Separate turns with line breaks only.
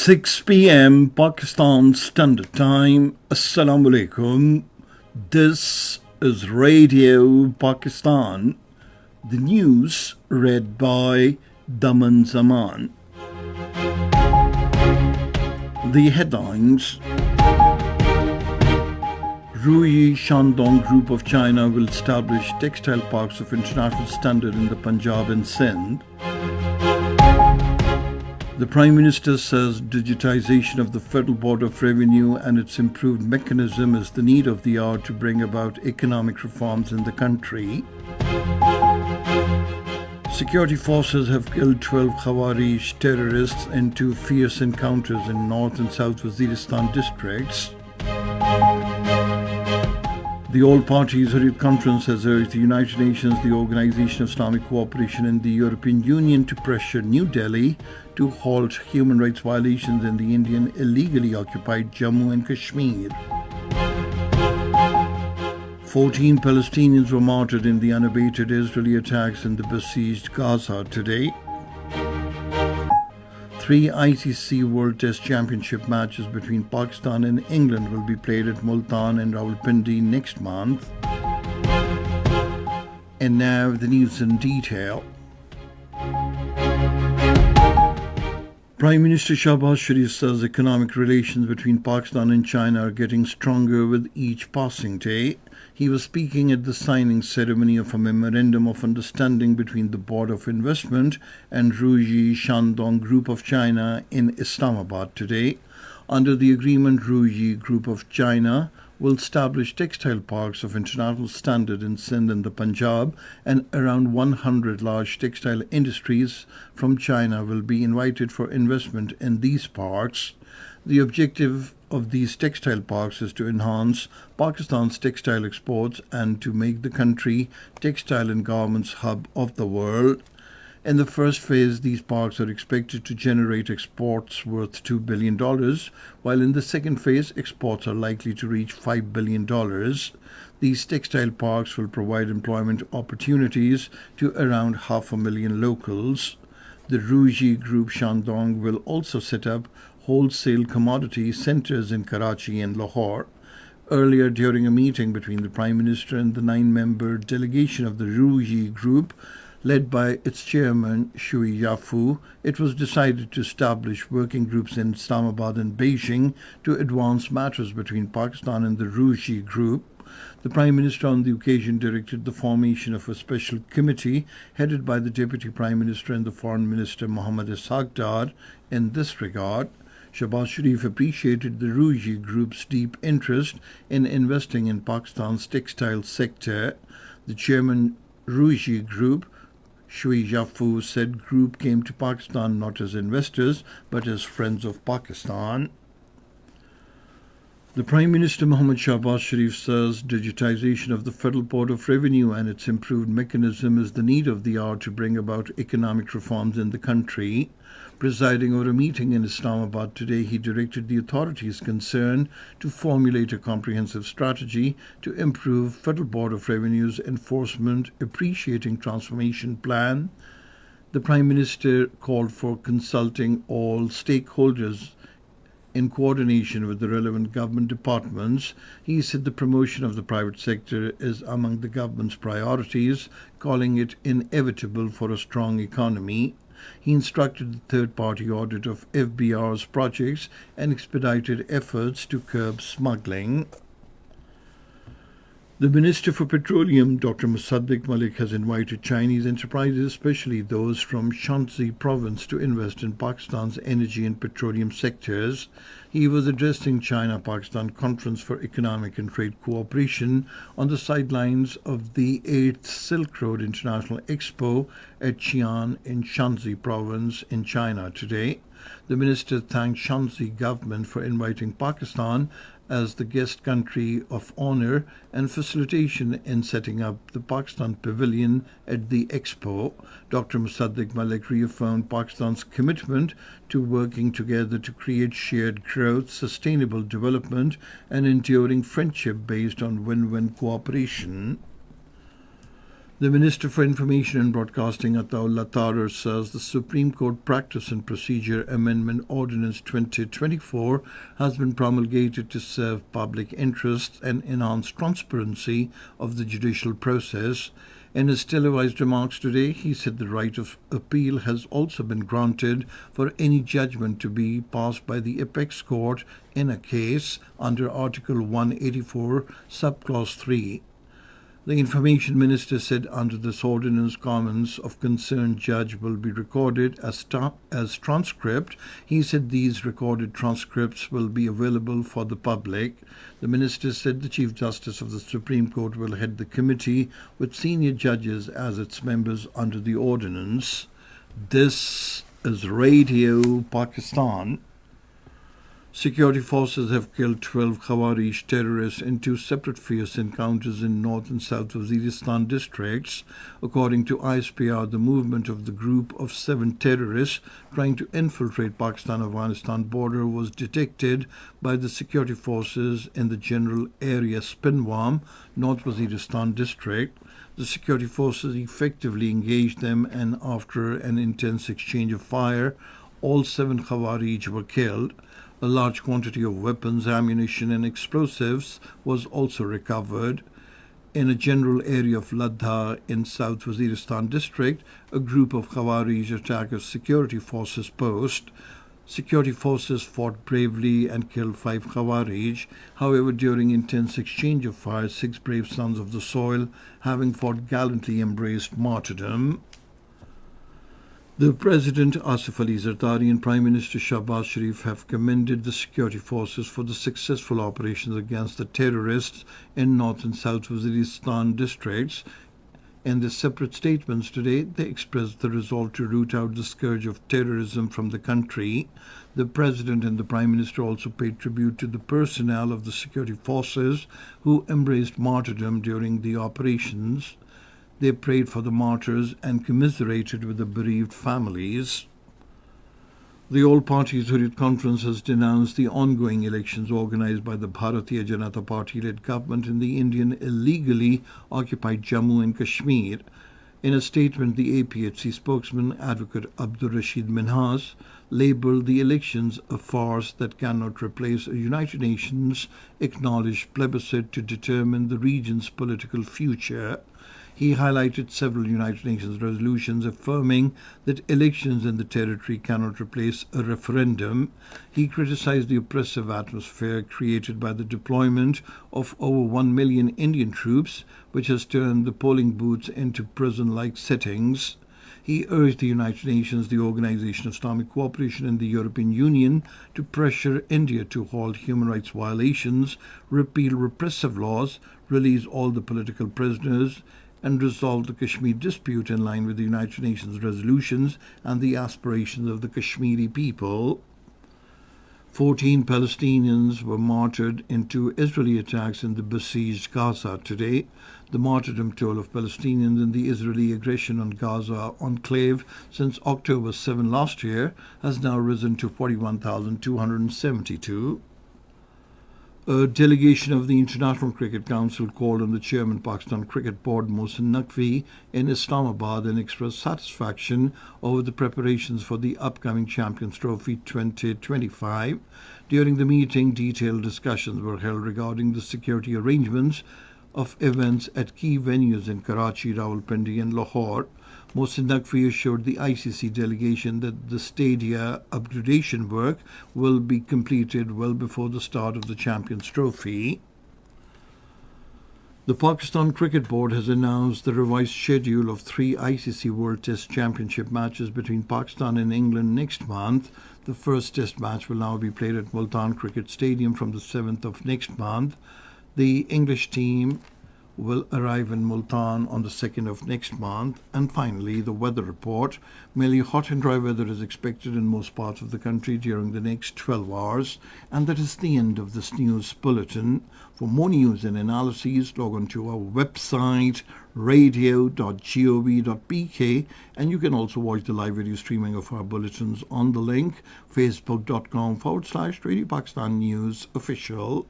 6 p.m. Pakistan Standard Time. Assalamu alaikum. This is Radio Pakistan. The news read by Daman Zaman. The headlines. Ruyi Shandong Group of China will establish textile parks of international standard in the Punjab and Sindh. The Prime Minister says digitization of the Federal Board of Revenue and its improved mechanism is the need of the hour to bring about economic reforms in the country. Security forces have killed 12 Khawarij terrorists in two fierce encounters in North and South Waziristan districts. The All-Parties Hurriyat Conference has urged the United Nations, the Organization of Islamic Cooperation and the European Union to pressure New Delhi to halt human rights violations in the Indian illegally occupied Jammu and Kashmir. 14 Palestinians were martyred in the unabated Israeli attacks in the besieged Gaza today. 3 ICC World Test Championship matches between Pakistan and England will be played at Multan and Rawalpindi next month. And now the news in detail. Prime Minister Shahbaz Sharif says economic relations between Pakistan and China are getting stronger with each passing day. He was speaking at the signing ceremony of a memorandum of understanding between the Board of Investment and Ruyi Shandong Group of China in Islamabad today. Under the agreement, Ruyi Group of China will establish textile parks of international standard in Sindh and the Punjab, and around 100 large textile industries from China will be invited for investment in these parks. The objective of these textile parks is to enhance Pakistan's textile exports and to make the country textile and garments hub of the world. In the first phase, these parks are expected to generate exports worth $2 billion, while in the second phase, exports are likely to reach $5 billion. These textile parks will provide employment opportunities to around 500,000 locals. The Ruyi Group Shandong will also set up wholesale commodity centers in Karachi and Lahore. Earlier, during a meeting between the Prime Minister and the 9-member delegation of the Ruyi Group, led by its chairman, Shui Yafu, it was decided to establish working groups in Islamabad and Beijing to advance matters between Pakistan and the Ruyi Group. The Prime Minister on the occasion directed the formation of a special committee headed by the Deputy Prime Minister and the Foreign Minister Mohammad Ishaq Dar in this regard. Shahbaz Sharif appreciated the Ruyi Group's deep interest in investing in Pakistan's textile sector. The chairman, Ruyi Group, Shui Yafu, said Group came to Pakistan not as investors but as friends of Pakistan. The Prime Minister Mohammad Shahbaz Sharif says digitization of the Federal Board of Revenue and its improved mechanism is the need of the hour to bring about economic reforms in the country. Presiding over a meeting in Islamabad today, he directed the authorities concerned to formulate a comprehensive strategy to improve Federal Board of Revenue's enforcement appreciating transformation plan. The Prime Minister called for consulting all stakeholders in coordination with the relevant government departments. He said the promotion of the private sector is among the government's priorities, calling it inevitable for a strong economy. He instructed the third-party audit of FBR's projects and expedited efforts to curb smuggling. The Minister for Petroleum, Dr. Musaddiq Malik, has invited Chinese enterprises, especially those from Shanxi province, to invest in Pakistan's energy and petroleum sectors. He was addressing China-Pakistan Conference for Economic and Trade Cooperation on the sidelines of the 8th Silk Road International Expo at Xi'an in Shanxi province in China today. The minister thanked Shanxi government for inviting Pakistan as the guest country of honor and facilitation in setting up the Pakistan Pavilion at the Expo. Dr. Musaddiq Malik reaffirmed Pakistan's commitment to working together to create shared growth, sustainable development, and enduring friendship based on win-win cooperation. The Minister for Information and Broadcasting, Ataullah Tarar, says the Supreme Court Practice and Procedure Amendment Ordinance 2024 has been promulgated to serve public interests and enhance transparency of the judicial process. In his televised remarks today, he said the right of appeal has also been granted for any judgment to be passed by the Apex Court in a case under Article 184, Subclause 3. The Information Minister said under this ordinance, comments of concerned judge will be recorded as transcript. He said these recorded transcripts will be available for the public. The Minister said the Chief Justice of the Supreme Court will head the committee with senior judges as its members under the ordinance. This is Radio Pakistan. Security forces have killed 12 Khawarij terrorists in two separate fierce encounters in North and South Waziristan districts. According to ISPR, the movement of the group of 7 terrorists trying to infiltrate Pakistan-Afghanistan border was detected by the security forces in the general area Spinwam, North Waziristan district. The security forces effectively engaged them, and after an intense exchange of fire, all 7 Khawarij were killed. A large quantity of weapons, ammunition and explosives was also recovered. In a general area of Ladha in South Waziristan district, a group of Khawarij attacked a security forces post. Security forces fought bravely and killed 5 Khawarij. However, during intense exchange of fire, 6 brave sons of the soil, having fought gallantly, embraced martyrdom. The President Asif Ali Zardari and Prime Minister Shahbaz Sharif have commended the security forces for the successful operations against the terrorists in North and South Waziristan districts. In their separate statements today, they expressed the resolve to root out the scourge of terrorism from the country. The President and the Prime Minister also paid tribute to the personnel of the security forces who embraced martyrdom during the operations. They prayed for the martyrs and commiserated with the bereaved families. The All-Party Hurit Conference has denounced the ongoing elections organized by the Bharatiya Janata Party-led government in the Indian illegally occupied Jammu and Kashmir. In a statement, the APHC spokesman, Advocate Abdur Rashid Minhas, labelled the elections a farce that cannot replace a United Nations acknowledged plebiscite to determine the region's political future. He highlighted several United Nations resolutions affirming that elections in the territory cannot replace a referendum. He criticized the oppressive atmosphere created by the deployment of over 1 million Indian troops, which has turned the polling booths into prison-like settings. He urged the United Nations, the Organization of Islamic Cooperation, and the European Union to pressure India to halt human rights violations, repeal repressive laws, release all the political prisoners, and resolve the Kashmir dispute in line with the United Nations resolutions and the aspirations of the Kashmiri people. 14 Palestinians were martyred in 2 Israeli attacks in the besieged Gaza today. The martyrdom toll of Palestinians in the Israeli aggression on Gaza enclave since October 7 last year has now risen to 41,272. A delegation of the International Cricket Council called on the chairman Pakistan Cricket Board Mohsin Naqvi in Islamabad and expressed satisfaction over the preparations for the upcoming Champions Trophy 2025. During the meeting, detailed discussions were held regarding the security arrangements of events at key venues in Karachi, Rawalpindi and Lahore. Mohsin Naqvi assured the ICC delegation that the stadia upgradation work will be completed well before the start of the Champions Trophy. The Pakistan Cricket Board has announced the revised schedule of 3 ICC World Test Championship matches between Pakistan and England next month. The first Test match will now be played at Multan Cricket Stadium from the 7th of next month. The English team will arrive in Multan on the 2nd of next month. And finally, the weather report. Mainly hot and dry weather is expected in most parts of the country during the next 12 hours. And that is the end of this news bulletin. For more news and analyses, log on to our website, radio.gov.pk, and you can also watch the live video streaming of our bulletins on the link, facebook.com/Radio Pakistan News Official.